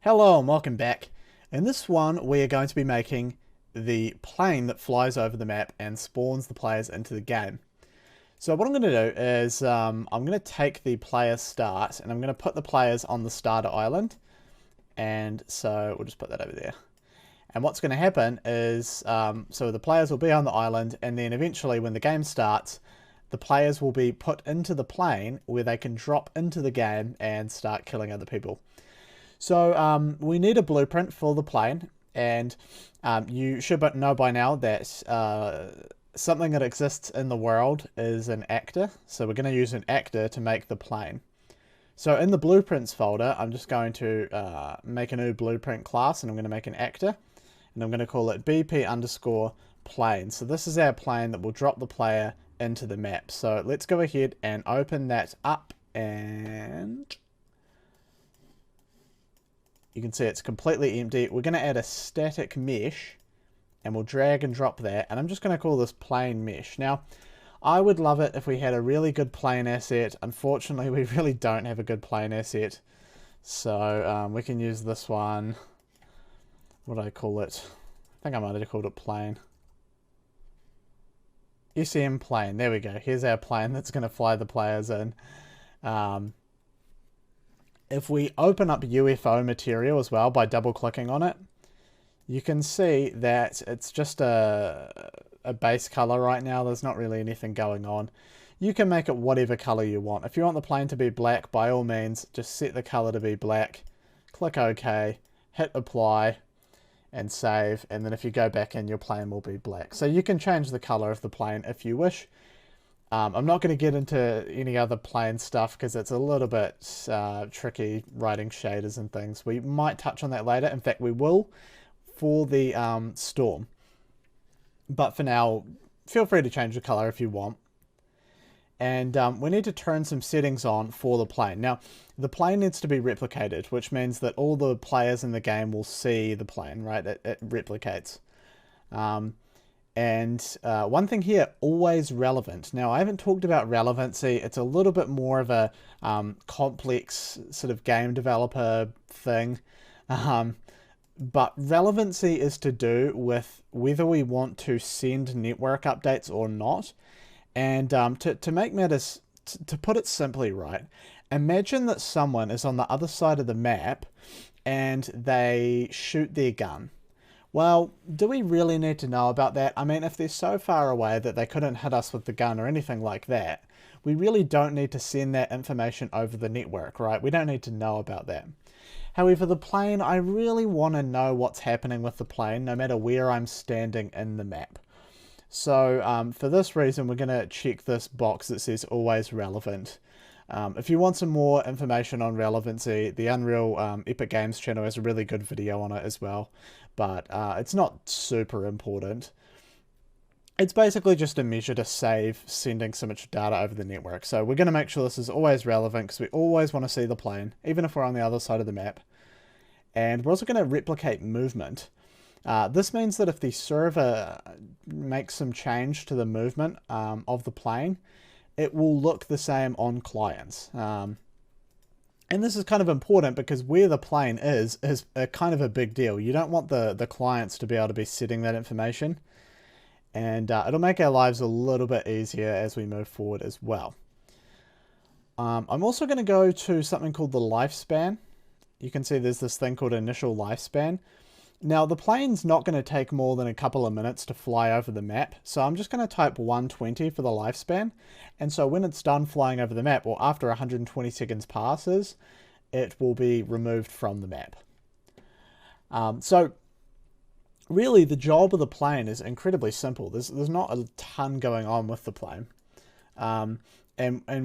Hello and welcome back. In this one, we are going to be making the plane that flies over the map and spawns the players into the game. So what I'm going to do is I'm going to take the player start and I'm going to put the players on the starter island. And so we'll just put that over there. And what's going to happen is, so the players will be on the island, and then eventually when the game starts, the players will be put into the plane where they can drop into the game and start killing other people. So we need a blueprint for the plane, and you should know by now that something that exists in the world is an actor. So we're going to use an actor to make the plane. So in the blueprints folder, I'm just going to make a new blueprint class, and I'm going to make an actor, and I'm going to call it BP underscore plane. So this is our plane that will drop the player into the map. So let's go ahead and open that up, and you can see it's completely empty. We're going to add a static mesh, and we'll drag and drop that, and I'm just going to call this plane mesh. Now, I would love it if we had a really good plane asset. Unfortunately, we really don't have a good plane asset, so we can use this one. What do I call it? I think I might have called it plane. SEM plane. There we go. Here's our plane that's going to fly the players in. If we open up UFO material as well by double clicking on it, you can see that it's just a base color right now. There's not really anything going on. You can make it whatever color you want. If you want the plane to be black, by all means, just set the color to be black. Click OK, hit apply, and save. And then if you go back in, your plane will be black. So you can change the color of the plane if you wish. I'm not going to get into any other plane stuff because it's a little bit tricky writing shaders and things. We might touch on that later. In fact, we will for the storm. But for now, feel free to change the color if you want. And we need to turn some settings on for the plane. Now, the plane needs to be replicated, which means that all the players in the game will see the plane, right? It replicates. And one thing here, always relevant. Now, I haven't talked about relevancy. It's a little bit more of a complex sort of game developer thing. But relevancy is to do with whether we want to send network updates or not. And to make matters, to put it simply, right, imagine that someone is on the other side of the map and they shoot their gun. Well, do we really need to know about that? I mean, if they're so far away that they couldn't hit us with the gun or anything like that, we really don't need to send that information over the network, right? We don't need to know about that. However, the plane, I really want to know what's happening with the plane, no matter where I'm standing in the map. So for this reason, we're going to check this box that says always relevant. If you want some more information on relevancy, the Unreal Epic Games channel has a really good video on it as well, but it's not super important. It's basically just a measure to save sending so much data over the network. So we're going to make sure this is always relevant because we always want to see the plane, even if we're on the other side of the map. And we're also going to replicate movement. This means that if the server makes some change to the movement of the plane, it will look the same on clients. And this is kind of important because where the plane is a kind of a big deal. You don't want the clients to be able to be setting that information. And it'll make our lives a little bit easier as we move forward as well. I'm also going to go to something called the lifespan. You can see there's this thing called initial lifespan. Now, the plane's not going to take more than a couple of minutes to fly over the map, so I'm just going to type 120 for the lifespan. And so when it's done flying over the map, or after 120 seconds passes, it will be removed from the map. So really, the job of the plane is incredibly simple. There's not a ton going on with the plane. And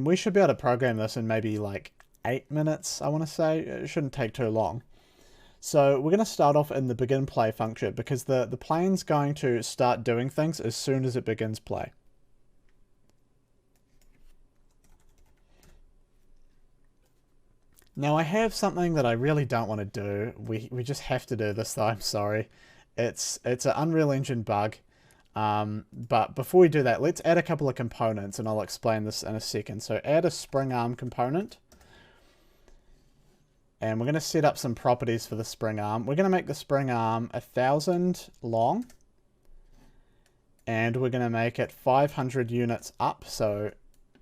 we should be able to program this in maybe like 8 minutes, I want to say. It shouldn't take too long. So we're going to start off in the begin play function because the plane's going to start doing things as soon as it begins play. Now I have something that I really don't want to do. We just have to do this though, I'm sorry. It's an Unreal Engine bug. But before we do that, let's add a couple of components and I'll explain this in a second. So add a spring arm component. And we're going to set up some properties for the spring arm. We're going to make the spring arm 1,000 long. And we're going to make it 500 units up. So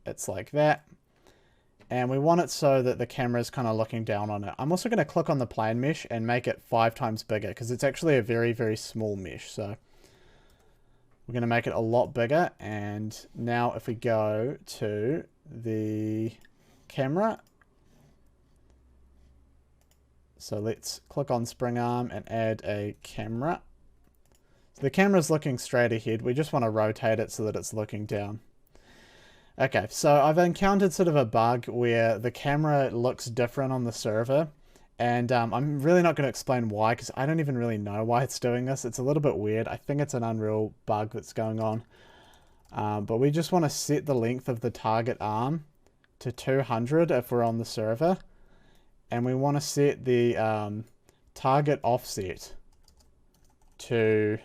it's like that. And we want it so that the camera is kind of looking down on it. I'm also going to click on the plane mesh and make it 5 times bigger because it's actually a very, very small mesh. So we're going to make it a lot bigger. And now if we go to the camera, so let's click on spring arm and add a camera. So the camera's looking straight ahead. We just want to rotate it so that it's looking down. Okay, so I've encountered sort of a bug where the camera looks different on the server. And I'm really not going to explain why, because I don't even really know why it's doing this. It's a little bit weird. I think it's an Unreal bug that's going on. But we just want to set the length of the target arm to 200 if we're on the server. And we want to set the target offset to...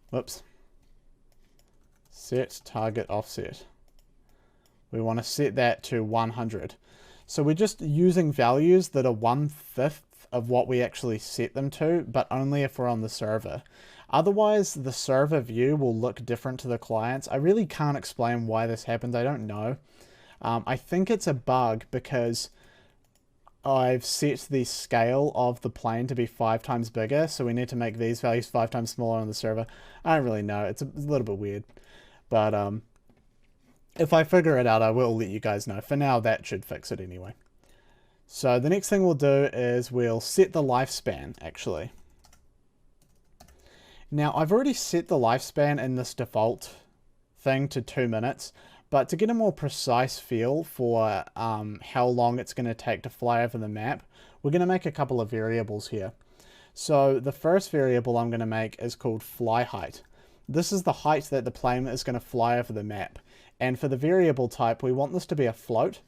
Whoops. Set target offset. We want to set that to 100. So we're just using values that are 1/5 of what we actually set them to, but only if we're on the server. Otherwise, the server view will look different to the clients. I really can't explain why this happened. I don't know. I think it's a bug because I've set the scale of the plane to be 5 times bigger, so we need to make these values 5 times smaller on the server. I don't really know. It's a little bit weird. But if I figure it out, I will let you guys know. For now, that should fix it anyway. So the next thing we'll do is we'll set the lifespan, actually. Now, I've already set the lifespan in this default thing to 2 minutes. But to get a more precise feel for how long it's going to take to fly over the map, we're going to make a couple of variables here. So the first variable I'm going to make is called fly height. This is the height that the plane is going to fly over the map. And for the variable type, we want this to be a float.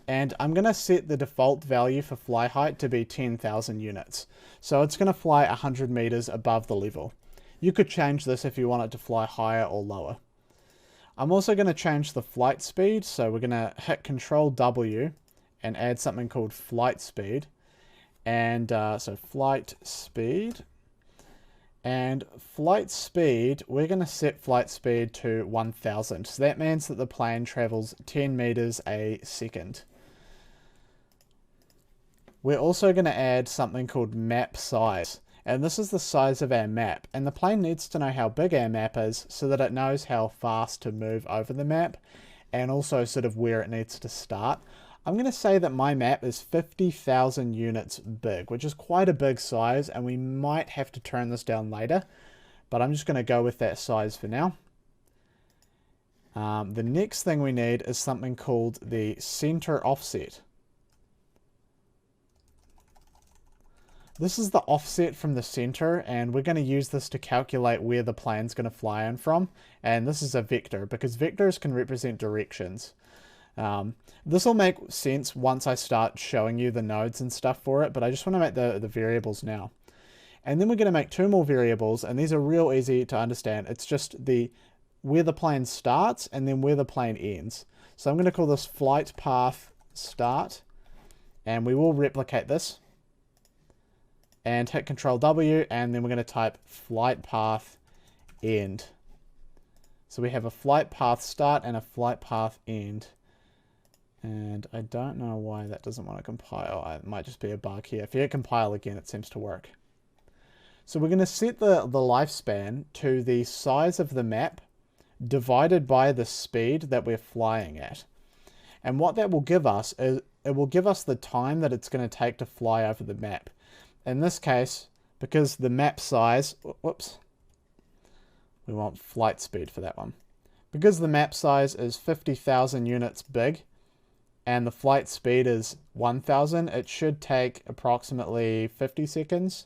And I'm going to set the default value for fly height to be 10,000 units. So it's going to fly 100 meters above the level. You could change this if you want it to fly higher or lower. I'm also going to change the flight speed, so we're going to hit Control W and add something called flight speed. And so flight speed. And flight speed, we're going to set flight speed to 1000. So that means that the plane travels 10 meters a second. We're also going to add something called map size. And this is the size of our map. And the plane needs to know how big our map is so that it knows how fast to move over the map and also sort of where it needs to start. I'm going to say that my map is 50,000 units big, which is quite a big size, and we might have to turn this down later, but I'm just going to go with that size for now. The next thing we need is something called the center offset. This is the offset from the center, and we're going to use this to calculate where the plane's going to fly in from. And this is a vector, because vectors can represent directions. This will make sense once I start showing you the nodes and stuff for it, but I just want to make the variables now. And then we're going to make 2 more variables, and these are real easy to understand. It's just where the plane starts and then where the plane ends. So I'm going to call this flight path start, and we will replicate this. And hit Control W, and then we're going to type flight path end. So we have a flight path start and a flight path end. And I don't know why that doesn't want to compile. It might just be a bug here. If you hit compile again, it seems to work. So we're going to set the lifespan to the size of the map divided by the speed that we're flying at. And what that will give us is it will give us the time that it's going to take to fly over the map. In this case, because the map size, whoops, we want flight speed for that one. Because the map size is 50,000 units big and the flight speed is 1,000, it should take approximately 50 seconds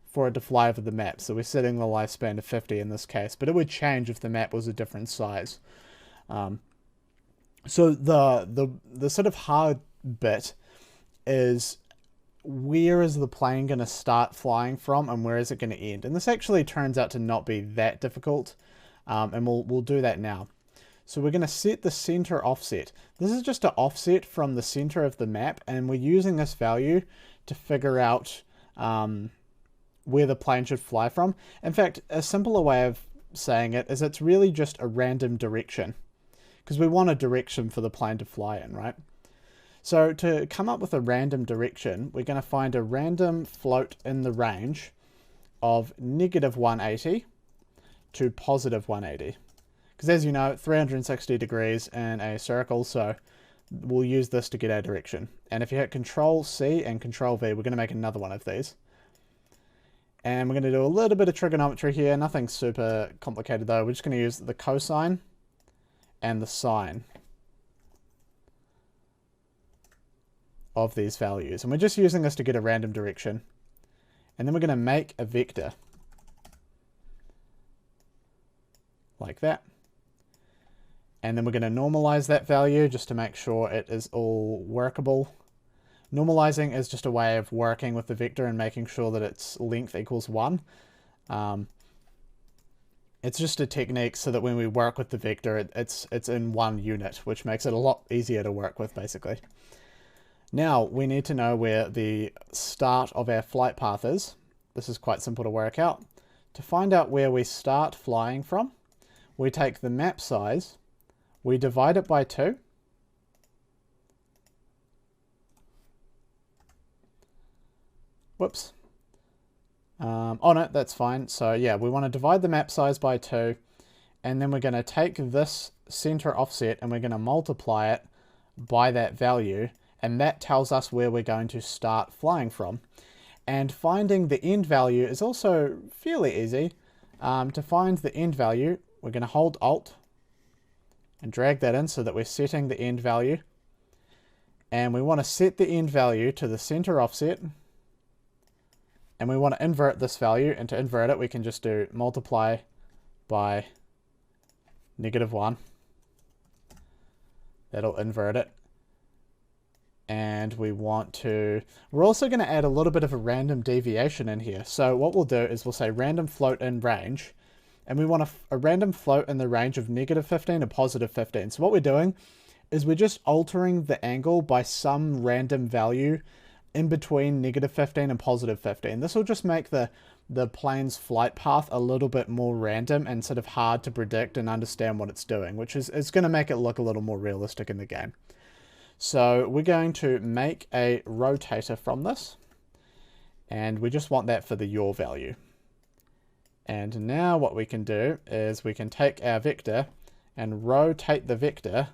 for it to fly over the map. So we're setting the lifespan to 50 in this case, but it would change if the map was a different size. So the sort of hard bit is where is the plane going to start flying from and where is it going to end? And this actually turns out to not be that difficult, and we'll do that now. So we're going to set the center offset. This is just an offset from the center of the map, and we're using this value to figure out where the plane should fly from. In fact, a simpler way of saying it is it's really just a random direction, because we want a direction for the plane to fly in, right? So to come up with a random direction, we're going to find a random float in the range of -180 to +180. Because as you know, 360 degrees in a circle, so we'll use this to get our direction. And if you hit Control C and Control V, we're going to make another one of these. And we're going to do a little bit of trigonometry here, nothing super complicated though. We're just going to use the cosine and the sine of these values. And we're just using this to get a random direction. And then we're going to make a vector. Like that. And then we're going to normalize that value just to make sure it is all workable. Normalizing is just a way of working with the vector and making sure that its length equals 1. It's just a technique so that when we work with the vector, it's in 1 unit, which makes it a lot easier to work with, basically. Now, we need to know where the start of our flight path is. This is quite simple to work out. To find out where we start flying from, we take the map size, we divide it by 2, whoops. Oh no, that's fine. So yeah, we want to divide the map size by 2, and then we're going to take this center offset and we're going to multiply it by that value, and that tells us where we're going to start flying from. And finding the end value is also fairly easy. To find the end value, we're going to hold Alt and drag that in so that we're setting the end value. And we want to set the end value to the center offset. And we want to invert this value, and to invert it we can just do multiply by -1. That'll invert it. And we're also going to add a little bit of a random deviation in here. So what we'll do is we'll say random float in range, and we want a random float in the range of -15 to +15. So what we're doing is we're just altering the angle by some random value in between -15 and +15. This will just make the plane's flight path a little bit more random and sort of hard to predict and understand what it's doing, which is going to make it look a little more realistic in the game. So we're going to make a rotator from this, and we just want that for the yaw value. And now what we can do is we can take our vector and rotate the vector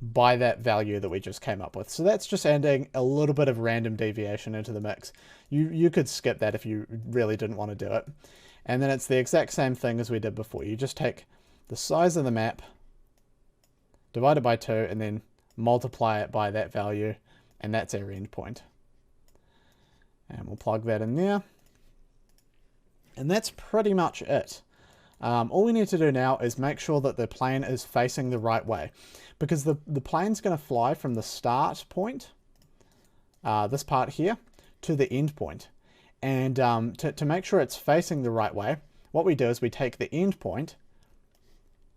by that value that we just came up with. So that's just adding a little bit of random deviation into the mix. You could skip that if you really didn't want to do it. And then it's the exact same thing as we did before. You just take the size of the map, divide it by 2, and then multiply it by that value, and that's our end point. And we'll plug that in there. And that's pretty much it. All we need to do now is make sure that the plane is facing the right way, because the plane's going to fly from the start point, this part here, to the end point. And to make sure it's facing the right way, what we do is we take the end point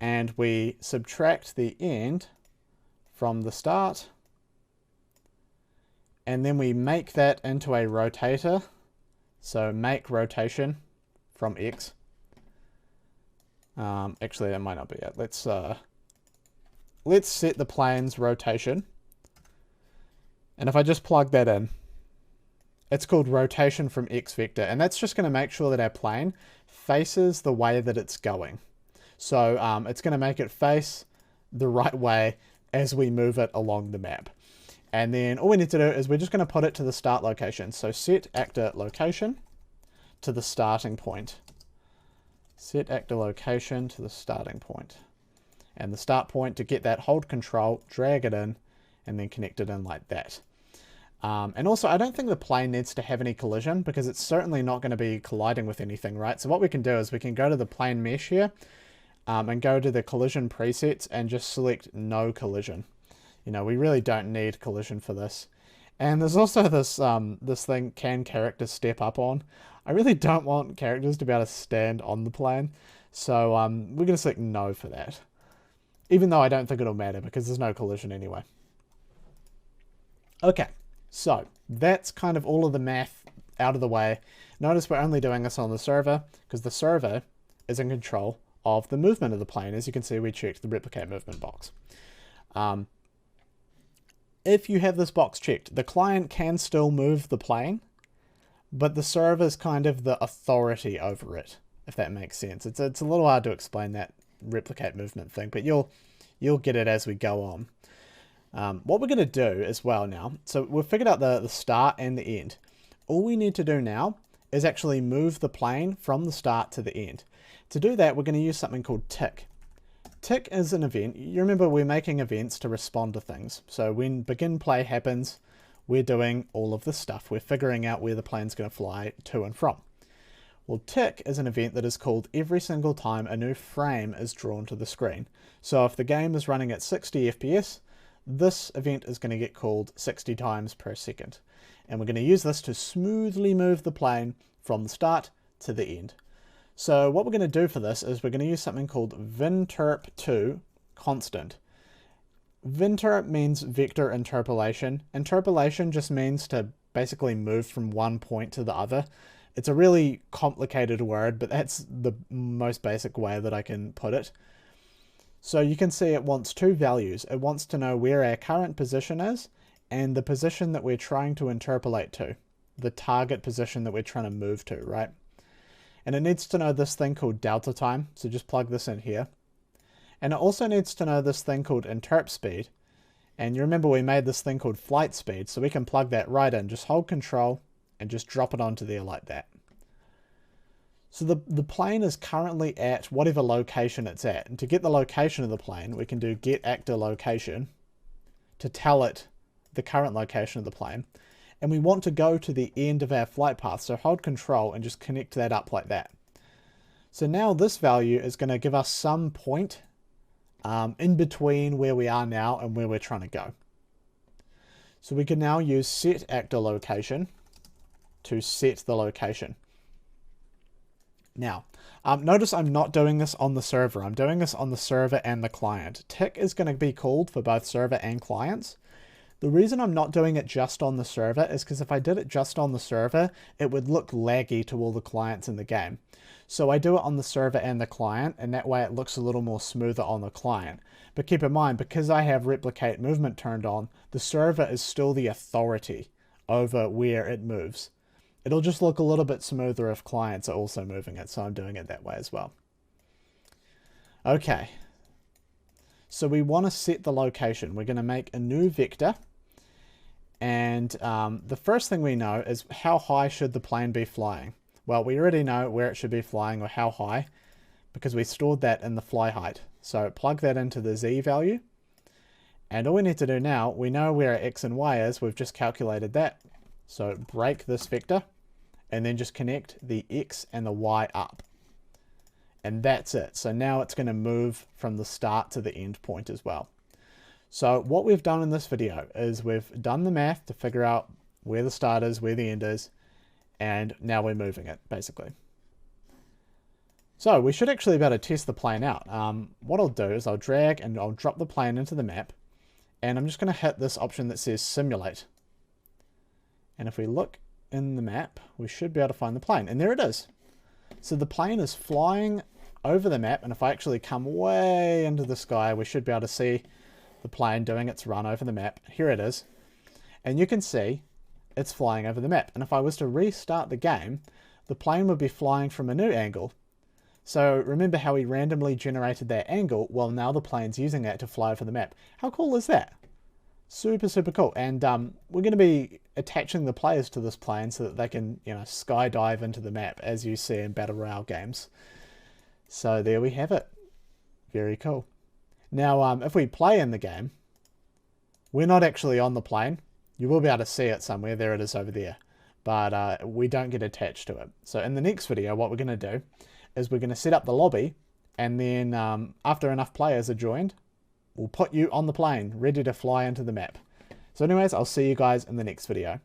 and we subtract the end from the start, and then we make that into a rotator. So make rotation from X. Actually, that might not be it. Let's set the plane's rotation, and if I just plug that in, it's called rotation from X vector, and that's just going to make sure that our plane faces the way that it's going. So it's going to make it face the right way as we move it along the map. And then all we need to do is we're just going to put it to the start location. So set actor location to the starting point. Set actor location to the starting point. And the start point, to get that, hold control, drag it in, and then connect it in like that. And also, I don't think the plane needs to have any collision, because it's certainly not going to be colliding with anything, right? So what we can do is we can go to the plane mesh here, and go to the collision presets and just select no collision. You know, we really don't need collision for this. And there's also this this thing, can characters step up on? I really don't want characters to be able to stand on the plane, so we're going to select no for that. even though I don't think it'll matter because there's no collision anyway. Okay, so that's kind of all of the math out of the way. Notice we're only doing this on the server because the server is in control of the movement of the plane. As you can see, we checked the replicate movement box. If you have this box checked, the client can still move the plane, but the server is kind of the authority over it, if that makes sense. It's a little hard to explain that replicate movement thing, but you'll get it as we go on. What we're going to do as well now, so we've figured out the start and the end. All we need to do now is actually move the plane from the start to the end. To do that, we're going to use something called tick. Tick is an event. You remember we're making events to respond to things. So when begin play happens, we're doing all of this stuff. We're figuring out where the plane's going to fly to and from. Well, tick is an event that is called every single time a new frame is drawn to the screen. So if the game is running at 60 FPS, this event is going to get called 60 times per second. And we're going to use this to smoothly move the plane from the start to the end. So what we're going to do for this is we're going to use something called vinterp2 constant. Vinterp means vector interpolation. Interpolation just means to basically move from one point to the other. It's a really complicated word, but that's the most basic way that I can put it. So you can see it wants two values. It wants to know where our current position is and the position that we're trying to interpolate to, the target position that we're trying to move to, right? And it needs to know this thing called delta time, so just plug this in here. And it also needs to know this thing called interp speed. And you remember we made this thing called flight speed, so we can plug that right in. Just hold control and just drop it onto there like that. So the plane is currently at whatever location it's at. And to get the location of the plane, we can do get actor location to tell it the current location of the plane. And we want to go to the end of our flight path, so hold control and just connect that up like that. So now this value is going to give us some point in between where we are now and where we're trying to go. So we can now use set actor location to set the location. Now, notice I'm not doing this on the server. I'm doing this on the server and the client. Tick is going to be called for both server and clients. The reason I'm not doing it just on the server is because if I did it just on the server, it would look laggy to all the clients in the game. So I do it on the server and the client, and that way it looks a little more smoother on the client. But keep in mind, because I have replicate movement turned on, the server is still the authority over where it moves. It'll just look a little bit smoother if clients are also moving it, so I'm doing it that way as well. Okay, so we want to set the location. We're going to make a new vector. And the first thing we know is how high should the plane be flying? Well, we already know where it should be flying or how high because we stored that in the fly height. So plug that into the Z value. And all we need to do now, we know where our X and Y is. We've just calculated that. So break this vector and then just connect the X and the Y up. And that's it. So now it's going to move from the start to the end point as well. So what we've done in this video is we've done the math to figure out where the start is, where the end is, and now we're moving it, basically. So we should actually be able to test the plane out. What I'll do is I'll drag and I'll drop the plane into the map, and I'm just going to hit this option that says simulate. And if we look in the map, we should be able to find the plane, and there it is. So the plane is flying over the map, and if I actually come way into the sky, we should be able to see the plane doing its run over the map. Here it is. And you can see it's flying over the map. And if I was to restart the game, the plane would be flying from a new angle. So remember how we randomly generated that angle? Well, now the plane's using that to fly over the map. How cool is that? Super, super cool. And we're going to be attaching the players to this plane so that they can, skydive into the map as you see in Battle Royale games. So there we have it. Very cool. Now, if we play in the game, we're not actually on the plane. You will be able to see it somewhere. There it is over there. But we don't get attached to it. So in the next video, what we're going to do is we're going to set up the lobby. And then after enough players are joined, we'll put you on the plane, ready to fly into the map. So anyways, I'll see you guys in the next video.